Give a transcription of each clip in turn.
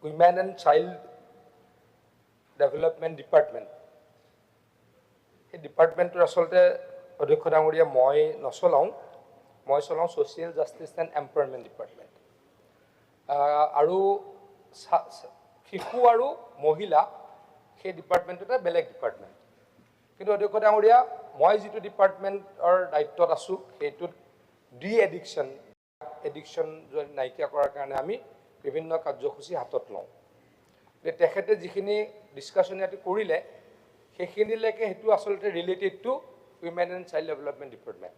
Women and child development department, সেই ডিপাৰ্টমেণ্টটোৰ আচলতে অধ্যক্ষ ডাঙৰীয়া মই নচলাওঁ, মই চলাওঁ social justice and empowerment department. আৰু শিশু আৰু মহিলা সেই ডিপাৰ্টমেণ্টটো এটা বেলেগ ডিপাৰ্টমেণ্ট। কিন্তু অধ্যক্ষ ডাঙৰীয়া মই যিটো ডিপাৰ্টমেণ্টৰ দায়িত্বত আছোঁ সেইটোত এডিকশ্যন নাইকিয়া কৰাৰ কাৰণে আমি বিভিন্ন কাৰ্যসূচী হাতত লওঁ। তেখেতে যিখিনি ডিছকাশ্যন ইয়াতে কৰিলে সেইখিনিলৈকে সেইটো আচলতে related to women and child development department.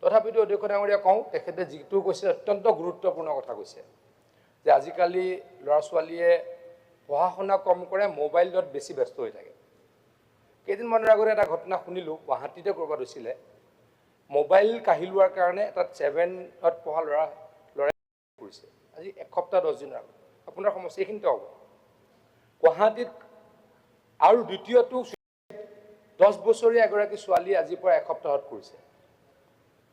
তথাপিতো অধ্যক্ষ ডাঙৰীয়া কওঁ, তেখেতে যিটো কৈছে অত্যন্ত গুৰুত্বপূৰ্ণ কথা কৈছে যে আজিকালি ল'ৰা ছোৱালীয়ে পঢ়া শুনা কম কৰে, মোবাইলত বেছি ব্যস্ত হৈ থাকে। কেইদিনমানৰ আগতে এটা ঘটনা শুনিলোঁ, গুৱাহাটীতে ক'ৰবাত হৈছিলে, মোবাইল কাঢ়ি লোৱাৰ কাৰণে এটা 7ত পঢ়া ল'ৰাই কৰিছে আজি এসপ্তাহ 10 দিনৰ আগত। আপোনাৰ সমস্যা এইখিনিতে হ'ব গুৱাহাটীত। আৰু দ্বিতীয়টো 10 বছৰীয়া এগৰাকী ছোৱালী আজিৰ পৰা এসপ্তাহত কৰিছে।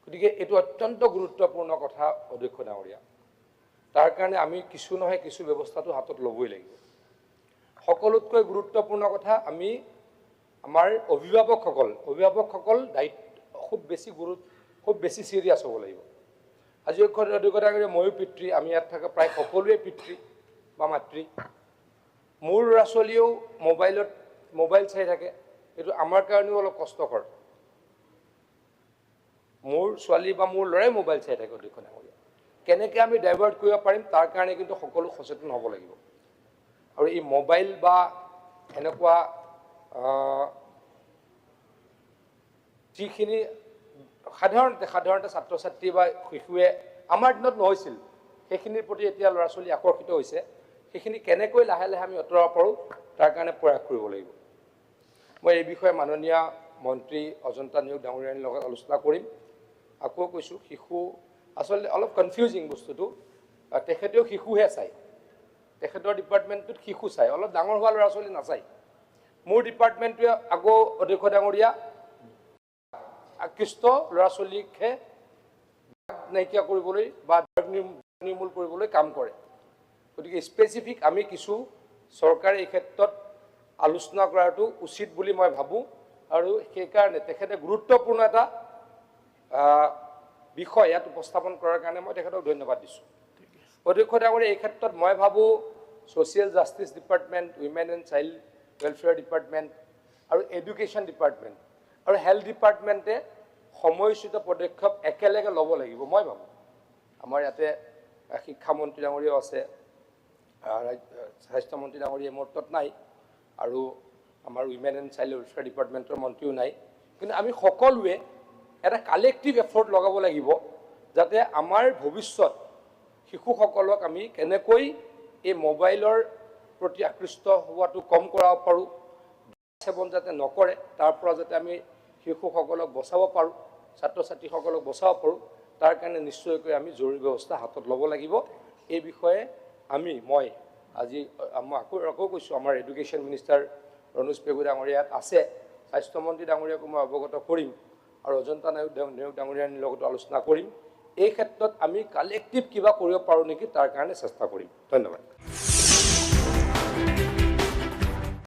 গতিকে এইটো অত্যন্ত গুৰুত্বপূৰ্ণ কথা অধ্যক্ষ ডাঙৰীয়া। তাৰ কাৰণে আমি কিছু নহয় কিছু ব্যৱস্থাটো হাতত ল'বই লাগিব। সকলোতকৈ গুৰুত্বপূৰ্ণ কথা, আমি আমাৰ অভিভাৱকসকল দায়িত্ব খুব বেছি চিৰিয়াছ হ'ব লাগিব। আজি অধ্যক্ষ ডাঙৰীয়া ময়ো পিতৃ, আমি ইয়াত থকা প্ৰায় সকলোৱে পিতৃ বা মাতৃ। মোৰ ল'ৰা ছোৱালীয়েও মোবাইল চাই থাকে, এইটো আমাৰ কাৰণেও অলপ কষ্টকৰ। মোৰ ছোৱালী বা মোৰ ল'ৰাই মোবাইল চাই থাকে অধ্যক্ষ ডাঙৰীয়া। কেনেকৈ আমি ডাইভাৰ্ট কৰিব পাৰিম তাৰ কাৰণে কিন্তু সকলো সচেতন হ'ব লাগিব। আৰু এই মোবাইল বা এনেকুৱা যিখিনি সাধাৰণতে ছাত্ৰ ছাত্ৰী বা শিশুৱে আমাৰ দিনত নহৈছিল, সেইখিনিৰ প্ৰতি এতিয়া ল'ৰা ছোৱালী আকৰ্ষিত হৈছে। সেইখিনি কেনেকৈ লাহে লাহে আমি আঁতৰাব পাৰোঁ তাৰ কাৰণে প্ৰয়াস কৰিব লাগিব। মই এই বিষয়ে মাননীয় মন্ত্ৰী অজন্তা নেওগ ডাঙৰীয়াৰ লগত আলোচনা কৰিম। আকৌ কৈছোঁ, শিশু আচলতে অলপ কনফিউজিং বস্তুটো। তেখেতেও শিশুহে চায়, তেখেতৰ ডিপাৰ্টমেণ্টটোত শিশু চায়, অলপ ডাঙৰ হোৱা ল'ৰা ছোৱালী নাচায়। মোৰ ডিপাৰ্টমেণ্টটোৱে আকৌ অধ্যক্ষ ডাঙৰীয়া আকৃষ্ট ল'ৰা ছোৱালীকহে নাইকিয়া কৰিবলৈ বা নিৰ্মূল কৰিবলৈ কাম কৰে। গতিকে স্পেচিফিক আমি কিছু চৰকাৰে এই ক্ষেত্ৰত আলোচনা কৰাটো উচিত বুলি মই ভাবোঁ। আৰু সেইকাৰণে তেখেতে গুৰুত্বপূৰ্ণ এটা বিষয় ইয়াত উপস্থাপন কৰাৰ কাৰণে মই তেখেতক ধন্যবাদ দিছোঁ। অধ্যক্ষ ডাঙৰীয়া, এই ক্ষেত্ৰত মই ভাবোঁ social justice department, women and child welfare department আৰু এডুকেশ্যন ডিপাৰ্টমেণ্ট আৰু হেল্থ ডিপাৰ্টমেণ্টে সময়োচিত পদক্ষেপ একেলগে ল'ব লাগিব মই ভাবোঁ। আমাৰ ইয়াতে শিক্ষামন্ত্ৰী ডাঙৰীয়াও আছে, স্বাস্থ্যমন্ত্ৰী ডাঙৰীয়া মোৰ তাত নাই, আৰু আমাৰ উইমেন এণ্ড চাইল্ড ৱেলফেয়াৰ ডিপাৰ্টমেণ্টৰ মন্ত্ৰীও নাই। কিন্তু আমি সকলোৱে এটা কালেক্টিভ এফৰ্ট লগাব লাগিব যাতে আমাৰ ভৱিষ্যত শিশুসকলক আমি কেনেকৈ এই মোবাইলৰ প্ৰতি আকৃষ্ট হোৱাটো কম কৰাব পাৰোঁ, সেৱন যাতে নকৰে তাৰ পৰা যাতে আমি শিশুসকলক বচাব পাৰোঁ, ছাত্ৰ ছাত্ৰীসকলক বচাব পাৰোঁ, তাৰ কাৰণে নিশ্চয়কৈ আমি জৰুৰী ব্যৱস্থা হাতত ল'ব লাগিব। এই বিষয়ে মই আজি আকৌ কৈছোঁ, আমাৰ এডুকেশ্যন মিনিষ্টাৰ ৰণোজ পেগু ডাঙৰীয়া ইয়াত আছে, স্বাস্থ্যমন্ত্ৰী ডাঙৰীয়াকো মই অৱগত কৰিম আৰু অজন্তা নেওগ ডাঙৰীয়াৰ লগতো আলোচনা কৰিম। এই ক্ষেত্ৰত আমি কালেক্টিভ কিবা কৰিব পাৰোঁ নেকি তাৰ কাৰণে চেষ্টা কৰিম। ধন্যবাদ।